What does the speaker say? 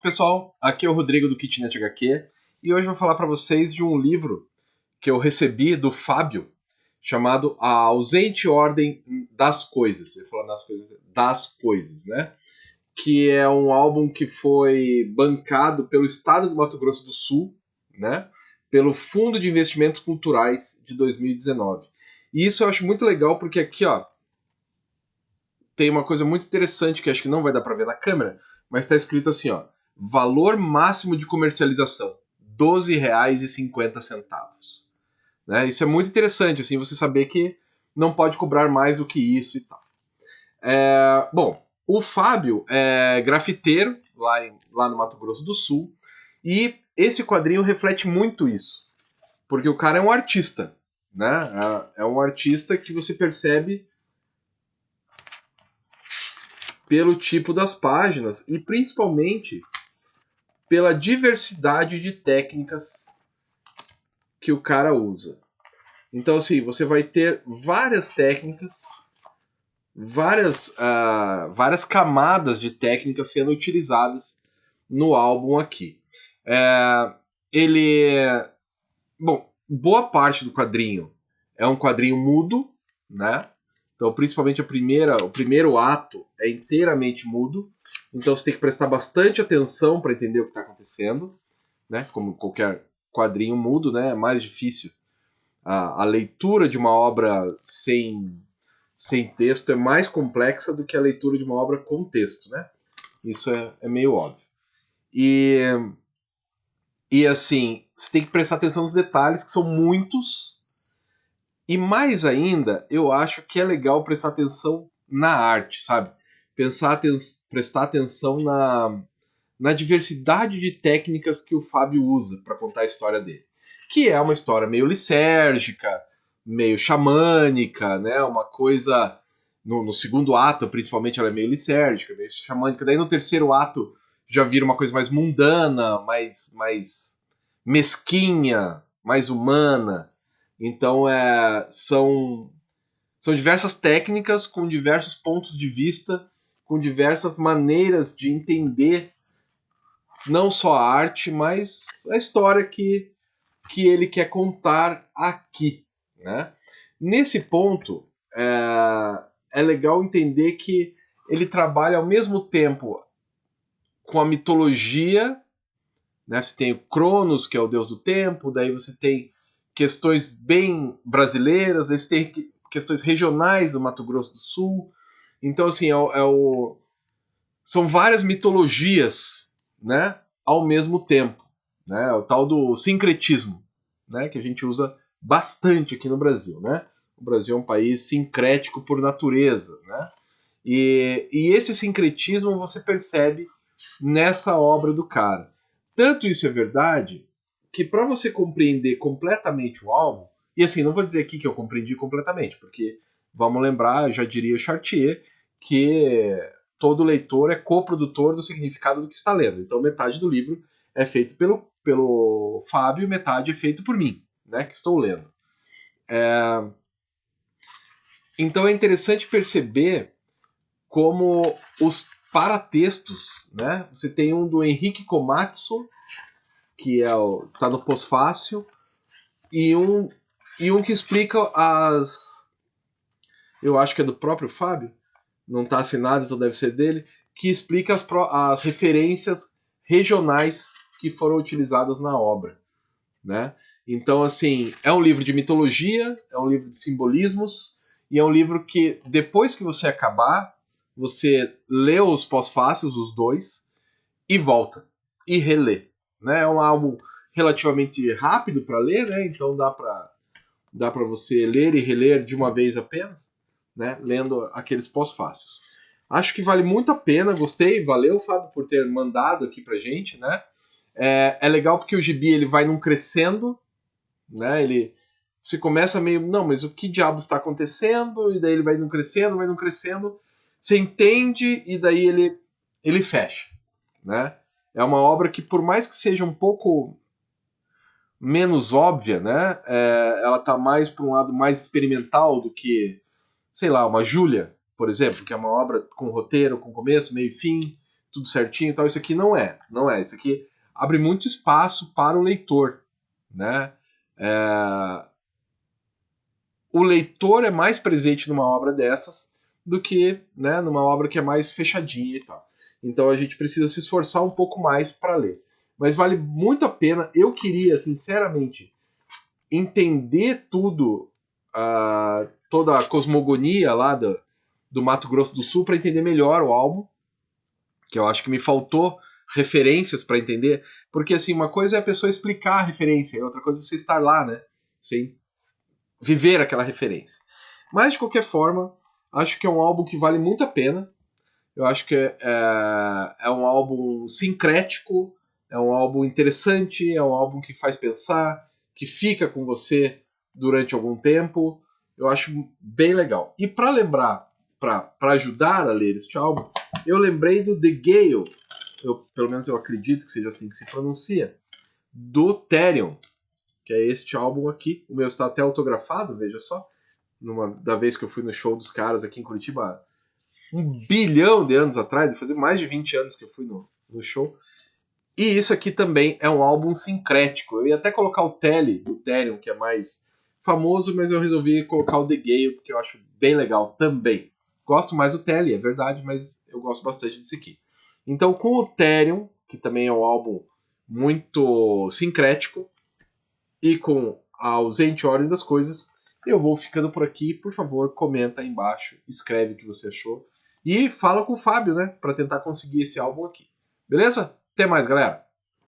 Pessoal, aqui é o Rodrigo do Kitnet HQ e hoje eu vou falar para vocês de um livro que eu recebi do Fábio chamado A Ausente Ordem das Coisas. Eu ia falar das coisas, né? Que é um álbum que foi bancado pelo Estado do Mato Grosso do Sul, né? Pelo Fundo de Investimentos Culturais de 2019. E isso eu acho muito legal porque aqui, ó, tem uma coisa muito interessante que acho que não vai dar para ver na câmera, mas está escrito assim, ó, valor máximo de comercialização, R$ 12,50. Né? Isso é muito interessante, assim, você saber que não pode cobrar mais do que isso e tal. Bom, o Fábio é grafiteiro lá no Mato Grosso do Sul e esse quadrinho reflete muito isso, porque o cara é um artista, né? É um artista que você percebe pelo tipo das páginas e principalmente pela diversidade de técnicas que o cara usa. Então, assim, você vai ter várias técnicas, várias camadas de técnicas sendo utilizadas no álbum aqui. É, ele. Bom, boa parte do quadrinho é um quadrinho mudo, né? Então, principalmente o primeiro ato é inteiramente mudo. Então, você tem que prestar bastante atenção para entender o que está acontecendo, né? Como qualquer quadrinho mudo, né? É mais difícil. A leitura de uma obra sem texto é mais complexa do que a leitura de uma obra com texto, né? Isso é meio óbvio. E assim, você tem que prestar atenção nos detalhes, que são muitos. E mais ainda, eu acho que é legal prestar atenção na arte, sabe? Prestar atenção na diversidade de técnicas que o Fábio usa para contar a história dele. Que é uma história meio licérgica, meio xamânica, né? Uma coisa. No segundo ato, principalmente, ela é meio licérgica, meio xamânica. Daí no terceiro ato já vira uma coisa mais mundana, mais mesquinha, mais humana. Então são diversas técnicas com diversos pontos de vista, com diversas maneiras de entender não só a arte, mas a história que ele quer contar aqui. Né? Nesse ponto, é legal entender que ele trabalha ao mesmo tempo com a mitologia, né? Você tem o Cronos, que é o deus do tempo, daí você tem questões bem brasileiras, aí você tem questões regionais do Mato Grosso do Sul. Então, assim, são várias mitologias, né, ao mesmo tempo, né, o tal do sincretismo, né, que a gente usa bastante aqui no Brasil, né. O Brasil é um país sincrético por natureza, né, e esse sincretismo você percebe nessa obra do cara. Tanto isso é verdade que para você compreender completamente o álbum, e assim, não vou dizer aqui que eu compreendi completamente, porque vamos lembrar, já diria Chartier, que todo leitor é coprodutor do significado do que está lendo. Então metade do livro é feito pelo Fábio, metade é feito por mim, né, que estou lendo. Então é interessante perceber como os paratextos, né? Você tem um do Henrique Komatsu, que tá no pós-fácil, e um que explica eu acho que é do próprio Fábio, não está assinado, então deve ser dele, que explica as referências regionais que foram utilizadas na obra, né? Então, assim, é um livro de mitologia, é um livro de simbolismos, e é um livro que, depois que você acabar, você lê os pós-fácios, os dois, e volta, e relê. Né? É um álbum relativamente rápido para ler, né? Então dá para você ler e reler de uma vez apenas, né? Lendo aqueles pós-fácios. Acho que vale muito a pena, gostei, valeu, Fábio, por ter mandado aqui pra gente, né? É legal porque o gibi ele vai num crescendo, né? Ele se começa meio, não, mas o que diabo está acontecendo? E daí ele vai num crescendo, vai num crescendo, você entende e daí ele fecha, né? É uma obra que por mais que seja um pouco menos óbvia, né? Ela tá mais para um lado mais experimental do que, sei lá, uma Júlia, por exemplo, que é uma obra com roteiro, com começo, meio e fim, tudo certinho e tal. Isso aqui não é. Isso aqui abre muito espaço para o leitor, né? O leitor é mais presente numa obra dessas do que, né, numa obra que é mais fechadinha e tal. Então a gente precisa se esforçar um pouco mais para ler. Mas vale muito a pena. Eu queria, sinceramente, entender tudo, toda a cosmogonia lá do Mato Grosso do Sul para entender melhor o álbum, que eu acho que me faltou referências para entender, porque assim, uma coisa é a pessoa explicar a referência, e outra coisa é você estar lá, né? Sem viver aquela referência. Mas, de qualquer forma, acho que é um álbum que vale muito a pena. Eu acho que é um álbum sincrético, é um álbum interessante, é um álbum que faz pensar, que fica com você durante algum tempo. Eu acho bem legal. E para lembrar, para ajudar a ler este álbum, eu lembrei do The Gale, pelo menos eu acredito que seja assim que se pronuncia, do Therion, que é este álbum aqui. O meu está até autografado, veja só. Da vez que eu fui no show dos caras aqui em Curitiba, 1 bilhão de anos atrás, fazia mais de 20 anos que eu fui no show. E isso aqui também é um álbum sincrético. Eu ia até colocar o Telly, do Therion, que é mais famoso, mas eu resolvi colocar o The Gale, porque eu acho bem legal também. Gosto mais do Telly, é verdade, mas eu gosto bastante desse aqui. Então, com o Therion, que também é um álbum muito sincrético, e com a ausente ordem das coisas, eu vou ficando por aqui. Por favor, comenta aí embaixo, escreve o que você achou e fala com o Fábio, né, para tentar conseguir esse álbum aqui. Beleza? Até mais, galera!